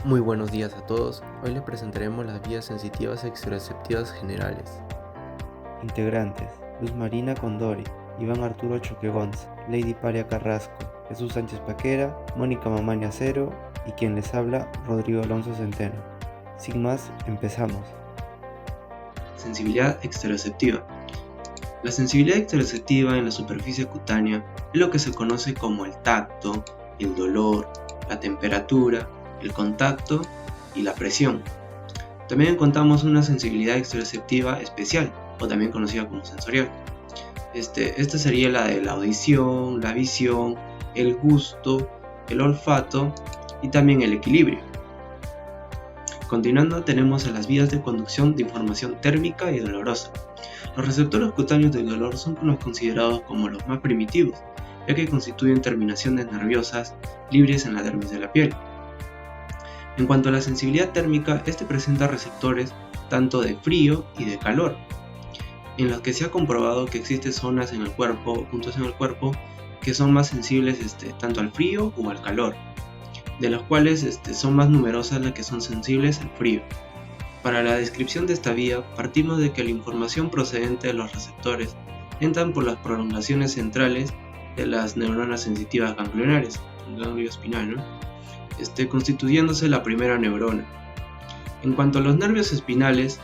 Muy buenos días a todos. Hoy les presentaremos las vías sensitivas exteroceptivas generales. Integrantes: Luz Marina Condori, Iván Arturo Choquegonza, Lady Paria Carrasco, Jesús Sánchez Paquera, Mónica Mamaña Cero y quien les habla, Rodrigo Alonso Centeno. Sin más, empezamos. Sensibilidad exteroceptiva. La sensibilidad exteroceptiva en la superficie cutánea es lo que se conoce como el tacto, el dolor, la temperatura, el contacto y la presión. También encontramos una sensibilidad exteroceptiva especial, o también conocida como sensorial. Esta sería la de la audición, la visión, el gusto, el olfato y también el equilibrio. Continuando, tenemos a las vías de conducción de información térmica y dolorosa. Los receptores cutáneos del dolor son los considerados como los más primitivos, ya que constituyen terminaciones nerviosas libres en la dermis de la piel. En cuanto a la sensibilidad térmica, presenta receptores tanto de frío y de calor, en los que se ha comprobado que existen zonas en el cuerpo, puntos en el cuerpo, que son más sensibles tanto al frío o al calor, de los cuales son más numerosas las que son sensibles al frío. Para la descripción de esta vía, partimos de que la información procedente de los receptores entran por las prolongaciones centrales de las neuronas sensitivas ganglionares, el ganglio espinal, constituyéndose la primera neurona. En cuanto a los nervios espinales,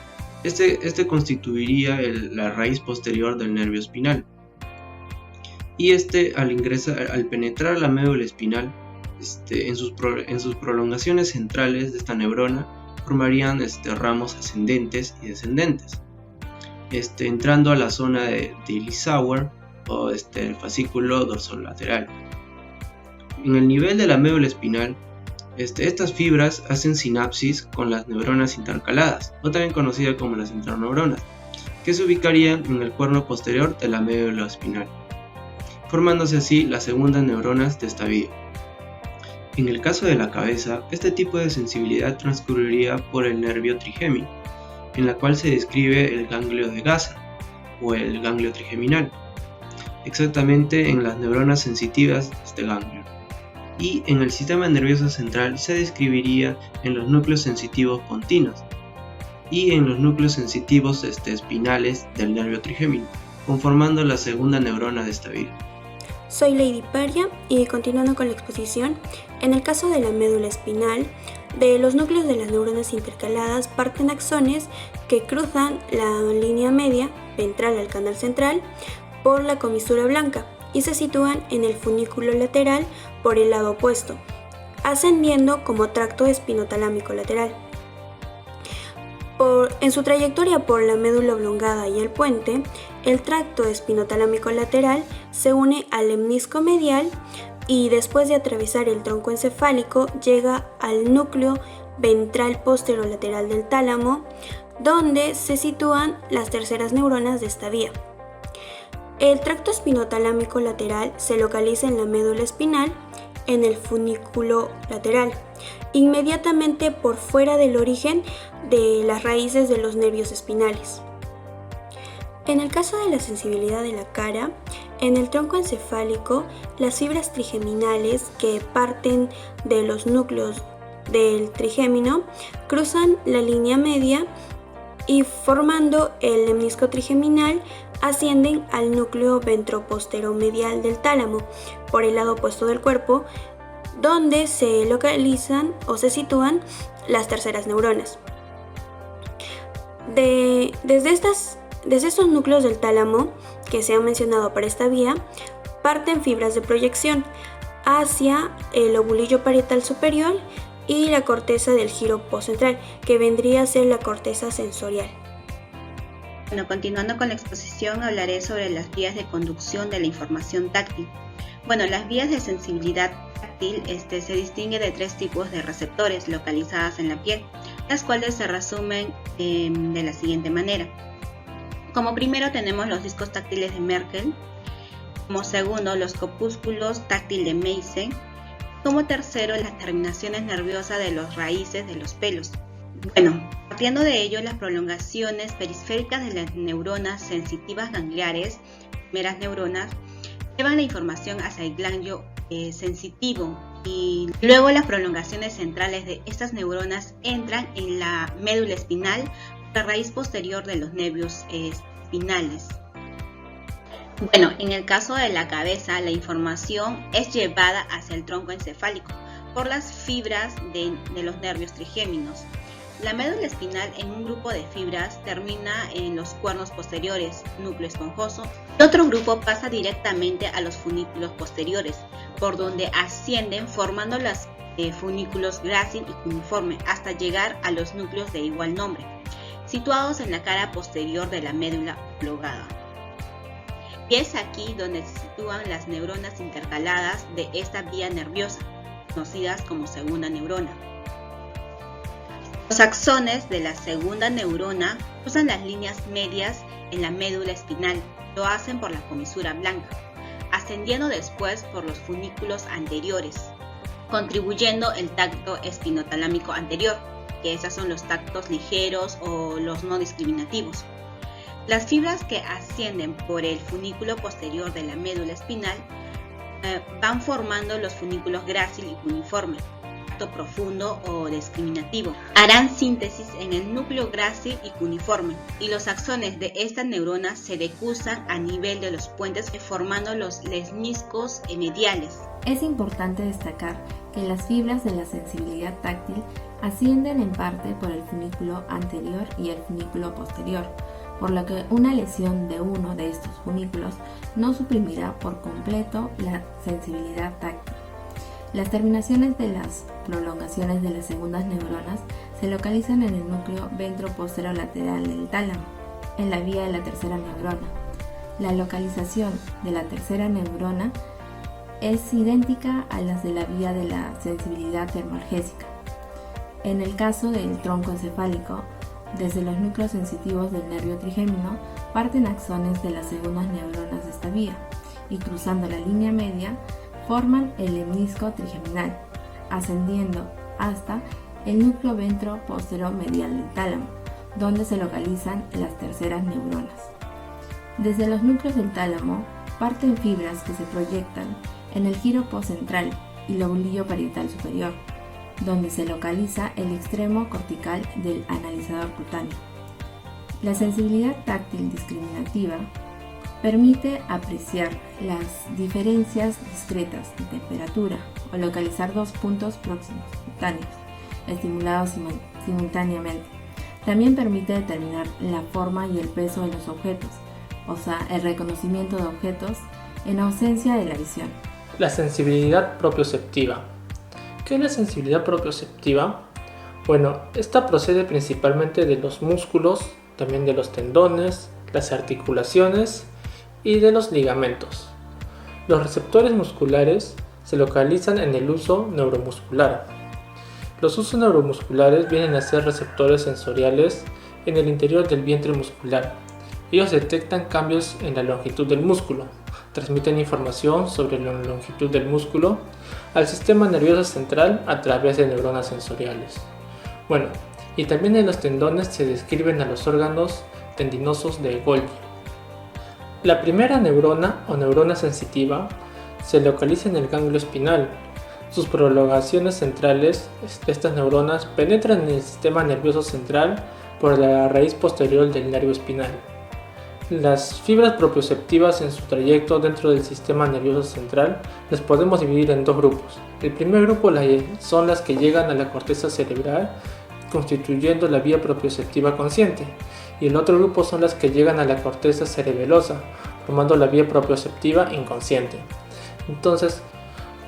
constituiría la raíz posterior del nervio espinal. Y al penetrar la médula espinal, en sus prolongaciones centrales de esta neurona, formarían ramos ascendentes y descendentes, entrando a la zona de Lissauer o el fascículo dorsolateral. En el nivel de la médula espinal, estas fibras hacen sinapsis con las neuronas intercaladas, o también conocidas como las interneuronas, que se ubicarían en el cuerno posterior de la médula espinal, formándose así las segundas neuronas de esta vía. En el caso de la cabeza, este tipo de sensibilidad transcurriría por el nervio trigémino, en la cual se describe el ganglio de Gaza o el ganglio trigeminal, exactamente en las neuronas sensitivas de este ganglio. Y en el sistema nervioso central se describiría en los núcleos sensitivos pontinos y en los núcleos sensitivos espinales del nervio trigémino, conformando la segunda neurona de esta vía. Soy Lady Paria y continuando con la exposición, en el caso de la médula espinal, de los núcleos de las neuronas intercaladas parten axones que cruzan la línea media ventral al canal central por la comisura blanca y se sitúan en el funículo lateral por el lado opuesto, ascendiendo como tracto espinotalámico lateral. En su trayectoria por la médula oblongada y el puente, el tracto espinotalámico lateral se une al lemnisco medial y después de atravesar el tronco encefálico llega al núcleo ventral posterolateral del tálamo, donde se sitúan las terceras neuronas de esta vía. El tracto espinotalámico lateral se localiza en la médula espinal, en el funículo lateral, inmediatamente por fuera del origen de las raíces de los nervios espinales. En el caso de la sensibilidad de la cara, en el tronco encefálico, las fibras trigeminales que parten de los núcleos del trigémino cruzan la línea media y formando el lemnisco trigeminal ascienden al núcleo ventroposteromedial del tálamo por el lado opuesto del cuerpo, donde se localizan o se sitúan las terceras neuronas. Desde estos núcleos del tálamo que se han mencionado para esta vía, parten fibras de proyección hacia el lobulillo parietal superior y la corteza del giro postcentral, que vendría a ser la corteza sensorial. Bueno, continuando con la exposición, hablaré sobre las vías de conducción de la información táctil. Bueno, las vías de sensibilidad táctil se distingue de tres tipos de receptores localizadas en la piel, las cuales se resumen de la siguiente manera. Como primero tenemos los discos táctiles de Merkel, como segundo los corpúsculos táctil de Meisen, como tercero las terminaciones nerviosas de las raíces de los pelos. Bueno, partiendo de ello, las prolongaciones periféricas de las neuronas sensitivas gangliares, primeras neuronas, llevan la información hacia el ganglio sensitivo y luego las prolongaciones centrales de estas neuronas entran en la médula espinal, la raíz posterior de los nervios espinales. Bueno, en el caso de la cabeza, la información es llevada hacia el tronco encefálico por las fibras de los nervios trigéminos. La médula espinal, en un grupo de fibras, termina en los cuernos posteriores, núcleo esponjoso, y otro grupo pasa directamente a los funículos posteriores, por donde ascienden formando los funículos grácil y cuneiforme hasta llegar a los núcleos de igual nombre, situados en la cara posterior de la médula oblongada. Y es aquí donde se sitúan las neuronas intercaladas de esta vía nerviosa, conocidas como segunda neurona. Los axones de la segunda neurona cruzan las líneas medias en la médula espinal, lo hacen por la comisura blanca, ascendiendo después por los funículos anteriores, contribuyendo el tacto espinotalámico anterior, que esos son los tactos ligeros o los no discriminativos. Las fibras que ascienden por el funículo posterior de la médula espinal van formando los funículos grácil y cuneiforme, tacto profundo o discriminativo. Harán síntesis en el núcleo grácil y cuneiforme, y los axones de estas neuronas se decusan a nivel de los puentes formando los lemniscos mediales. Es importante destacar que las fibras de la sensibilidad táctil ascienden en parte por el funículo anterior y el funículo posterior, por lo que una lesión de uno de estos funículos no suprimirá por completo la sensibilidad táctil. Las terminaciones de las prolongaciones de las segundas neuronas se localizan en el núcleo ventroposterolateral del tálamo, en la vía de la tercera neurona. La localización de la tercera neurona es idéntica a las de la vía de la sensibilidad termoalgésica. En el caso del tronco encefálico, desde los núcleos sensitivos del nervio trigémino parten axones de las segundas neuronas de esta vía y cruzando la línea media forman el lemnisco trigeminal, ascendiendo hasta el núcleo ventroposteromedial del tálamo, donde se localizan las terceras neuronas. Desde los núcleos del tálamo parten fibras que se proyectan en el giro postcentral y lobulillo parietal superior, donde se localiza el extremo cortical del analizador cutáneo. La sensibilidad táctil discriminativa permite apreciar las diferencias discretas de temperatura o localizar dos puntos próximos cutáneos estimulados simultáneamente. También permite determinar la forma y el peso de los objetos, o sea, el reconocimiento de objetos en ausencia de la visión. La sensibilidad propioceptiva. ¿Qué es la sensibilidad propioceptiva? Bueno, esta procede principalmente de los músculos, también de los tendones, las articulaciones y de los ligamentos. Los receptores musculares se localizan en el uso neuromuscular. Los usos neuromusculares vienen a ser receptores sensoriales en el interior del vientre muscular. Ellos detectan cambios en la longitud del músculo, transmiten información sobre la longitud del músculo al sistema nervioso central a través de neuronas sensoriales. Bueno, y también en los tendones se describen a los órganos tendinosos de Golgi. La primera neurona o neurona sensitiva se localiza en el ganglio espinal. Sus prolongaciones centrales, estas neuronas, penetran en el sistema nervioso central por la raíz posterior del nervio espinal. Las fibras propioceptivas en su trayecto dentro del sistema nervioso central las podemos dividir en dos grupos. El primer grupo son las que llegan a la corteza cerebral, constituyendo la vía propioceptiva consciente, y el otro grupo son las que llegan a la corteza cerebelosa, formando la vía propioceptiva inconsciente. Entonces,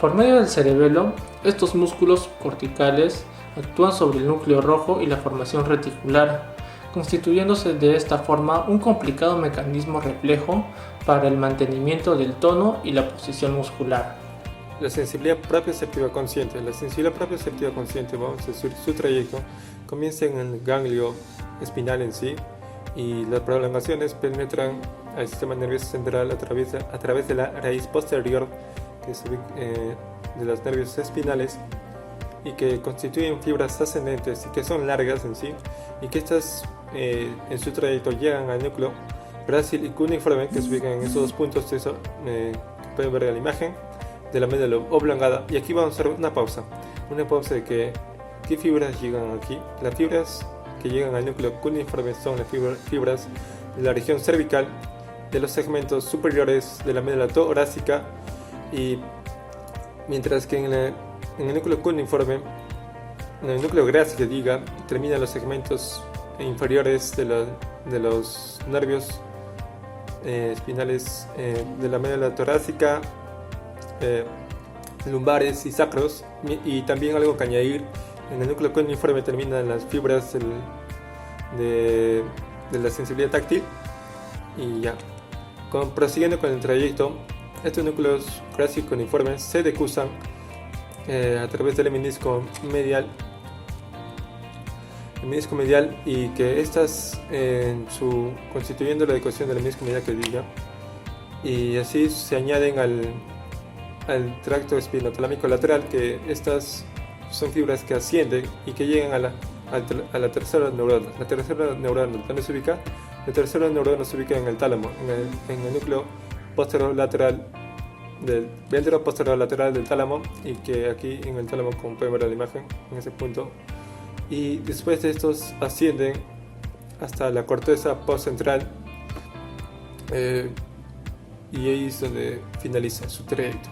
por medio del cerebelo, estos músculos corticales actúan sobre el núcleo rojo y la formación reticular, constituyéndose de esta forma un complicado mecanismo reflejo para el mantenimiento del tono y la posición muscular. La sensibilidad propioceptiva consciente. La sensibilidad propioceptiva consciente, vamos a decir, su trayecto comienza en el ganglio espinal en sí y las prolongaciones penetran al sistema nervioso central a través de la raíz posterior de los nervios espinales y que constituyen fibras ascendentes y que son largas en sí y que estas en su trayecto llegan al núcleo grácil y cuneiforme que se ubican en esos dos puntos que pueden ver en la imagen de la médula oblongada. Y aquí vamos a hacer una pausa de qué fibras llegan aquí. Las fibras que llegan al núcleo cuneiforme son las fibras de la región cervical, de los segmentos superiores de la médula torácica, y mientras que en el núcleo cuneiforme, en el núcleo grácil que diga, terminan los segmentos inferiores de los nervios espinales de la médula torácica, lumbares y sacros. Y también algo que añadir, en el núcleo cuneiforme terminan las fibras de la sensibilidad táctil. Y ya, prosiguiendo con el trayecto, estos núcleos gráciles cuneiformes se decusan a través del menisco medial, y que estas constituyendo la ecuación del menisco medial que diga, y así se añaden al tracto espinotalámico lateral, que estas son fibras que ascienden y que llegan a la tercera neurona. La tercera neurona, ¿dónde se ubica? La tercera neurona se ubica en el tálamo, en el núcleo posterolateral del ventro-posterolateral del tálamo, y que aquí en el tálamo, como pueden ver en la imagen, en ese punto. Y después de estos ascienden hasta la corteza postcentral, y ahí es donde finaliza su trayecto.